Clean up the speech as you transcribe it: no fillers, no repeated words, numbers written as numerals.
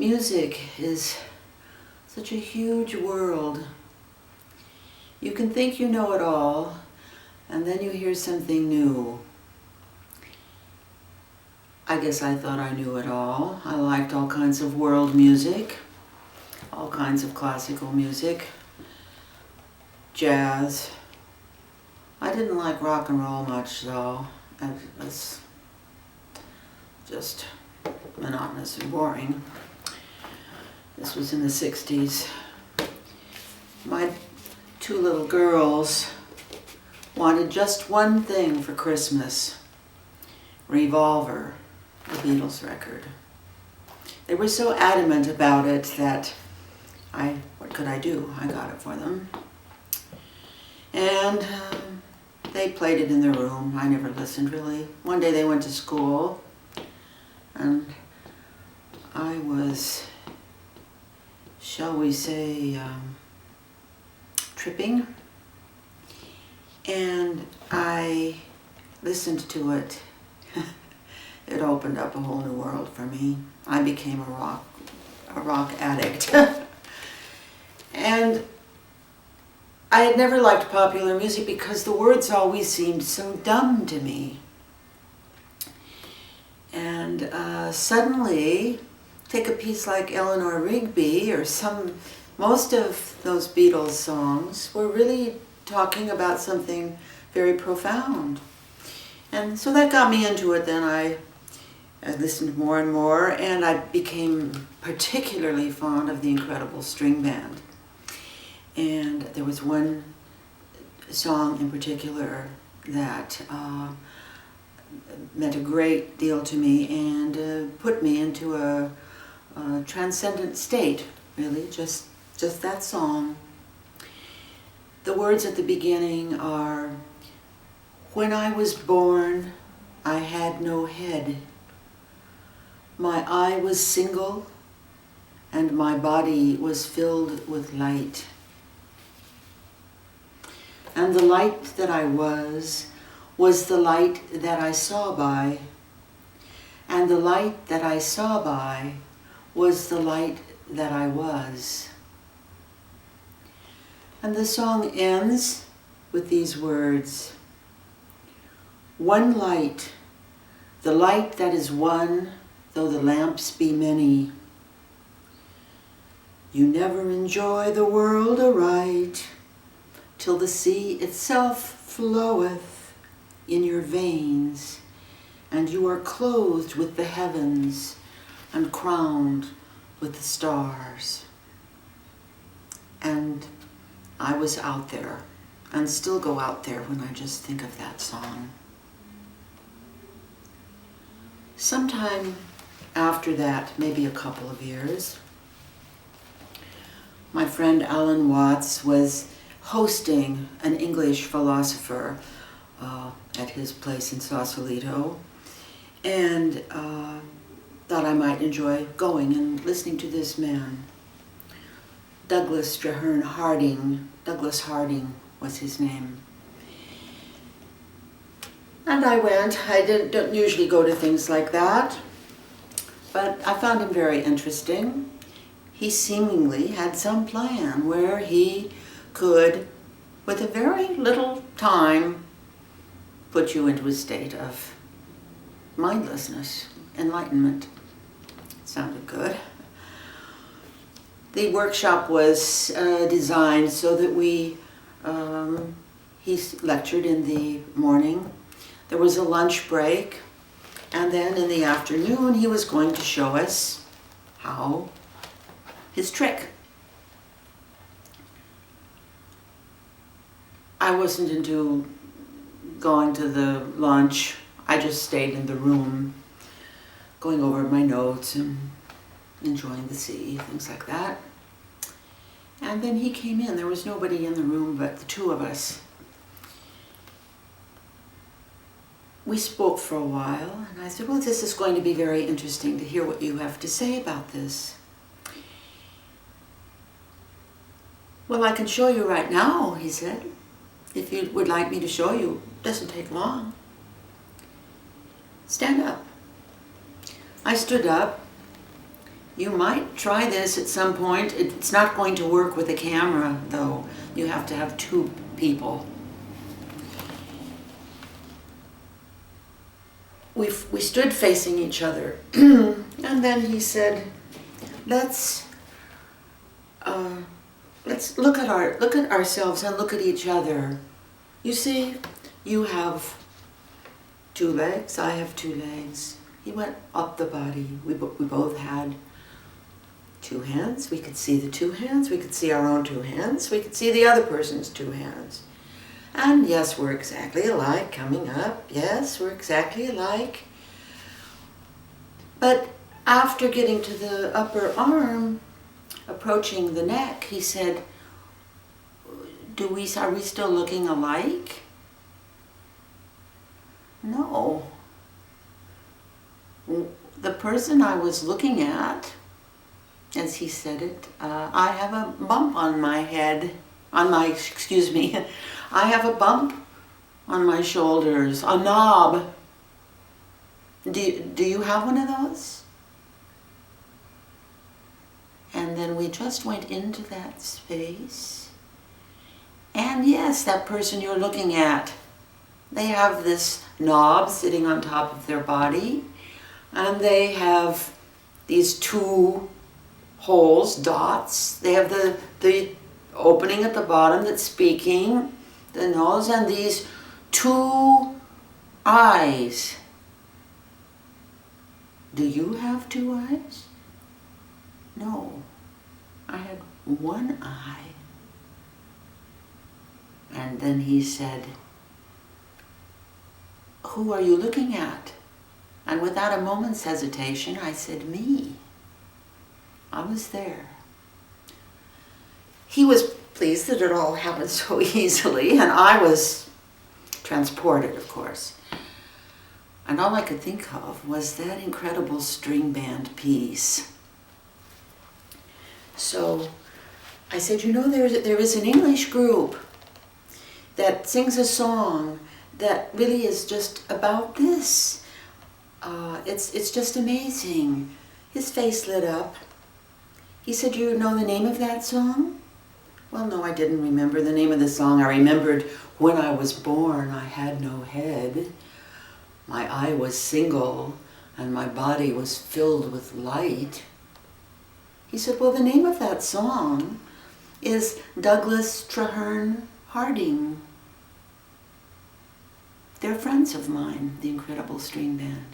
Music is such a huge world. You can think you know it all, and then you hear something new. I guess I thought I knew it all. I liked all kinds of world music, all kinds of classical music, jazz. I didn't like rock and roll much, though. It was just monotonous and boring. This was in the 60s. My two little girls wanted just one thing for Christmas: Revolver, the Beatles record. They were so adamant about it that what could I do? I got it for them. And they played it in their room. I never listened, really. One day they went to school, and I was, shall we say, tripping, and I listened to it. It opened up a whole new world for me. I became a rock addict. And I had never liked popular music because the words always seemed so dumb to me. And suddenly, take a piece like Eleanor Rigby or most of those Beatles songs were really talking about something very profound. And so that got me into it. Then I listened more and more, and I became particularly fond of the incredible string band. And there was one song in particular that meant a great deal to me and put me into a transcendent state, really, just that song. The words at the beginning are, "When I was born, I had no head. My eye was single, and my body was filled with light. And the light that I was the light that I saw by, and the light that I saw by was the light that I was." And the song ends with these words, "One light, the light that is one, though the lamps be many. You never enjoy the world aright, till the sea itself floweth in your veins, and you are clothed with the heavens and crowned with the stars." And I was out there, and still go out there when I just think of that song. Sometime after that, maybe a couple of years, my friend Alan Watts was hosting an English philosopher at his place in Sausalito, and thought I might enjoy going and listening to this man. Douglas Harding was his name. And I went. I don't usually go to things like that, but I found him very interesting. He seemingly had some plan where he could, with a very little time, put you into a state of mindlessness, enlightenment. Sounded good. The workshop was designed so that he lectured in the morning. There was a lunch break, and then in the afternoon he was going to show us his trick. I wasn't into going to the lunch. I just stayed in the room, going over my notes and enjoying the sea, things like that. And then he came in. There was nobody in the room but the two of us. We spoke for a while, and I said, "Well, this is going to be very interesting to hear what you have to say about this." "Well, I can show you right now," he said. "If you would like me to show you, it doesn't take long." "Stand up." I stood up, You might try this at some point. It's not going to work with a camera, though. You have to have two people. We stood facing each other, and then he said, let's look at ourselves and look at each other. You see, you have two legs, I have two legs. He went up the body. We both had two hands. We could see the two hands. We could see our own two hands. We could see the other person's two hands. And yes, we're exactly alike coming up. Yes, we're exactly alike. But after getting to the upper arm, approaching the neck, he said, are we still looking alike? No. The person I was looking at, as he said it, I have a bump on my head, I have a bump on my shoulders, a knob. Do you have one of those? And then we just went into that space. And yes, that person you're looking at, they have this knob sitting on top of their body, and they have these two holes, dots. They have the opening at the bottom that's speaking, the nose, and these two eyes. Do you have two eyes? No, I had one eye. And then he said, who are you looking at? And without a moment's hesitation, I said, me. I was there. He was pleased that it all happened so easily, and I was transported, of course. And all I could think of was that incredible string band piece. So I said, there is an English group that sings a song that really is just about this. It's just amazing. His face lit up. He said, you know the name of that song? Well, no, I didn't remember the name of the song. I remembered when I was born, I had no head. My eye was single, and my body was filled with light. He said, well, the name of that song is Douglas Traherne Harding. They're friends of mine, the Incredible String Band.